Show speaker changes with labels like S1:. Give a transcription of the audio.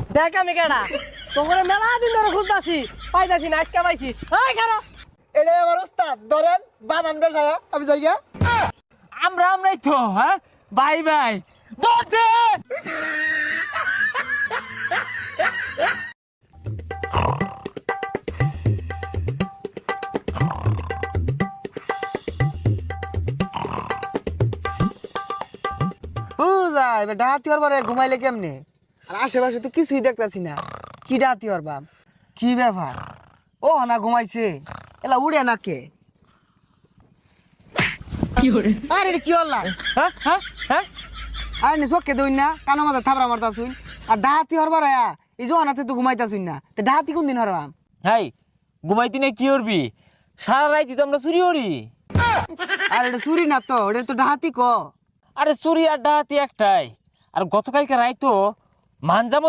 S1: দেখ আমি কেডা তোকে মেলা দিন ধরে খুঁজতাছি পাইতাছি না আজকে পাইছি এই খারাপ
S2: এটাই আমার উস্তাদ ধরেন বানান বেসায়া আমি যাই গিয়া।
S1: আমরাই তো হ্যাঁ বাই বাই ধরতে
S2: বুঝা এবার ডাহাতি হওয়ার পরে ঘুমাইলে কেমনে আর আশেপাশে তো কিছুই দেখতাছি না কি ডাহাতি হওয়ার বাপ কি ব্যাপার ও না ঘুমাইছে এলা উড়ে না কে আরে এটা কি হল্লা
S1: হ্যাঁ হ্যাঁ হ্যাঁ
S2: আরে নি চোখকে দই না কানো মাথা থাবরা মারতা শুন আর ডাহাতি হওয়ার পরে এই জোহানাতে তো ঘুমাইতা শুন না তো ডাহাতি কোন দিন হরবাম
S1: হাই ঘুমাইতি না কি করবি সারা রাইতি তো আমরা চুরি করি
S2: আর এটা চুরি না তো এটা তো ডাহাতি ক
S1: আরে চুরি আর ডাহাতি একটাই আর গতকালকে রাইতো মানজামত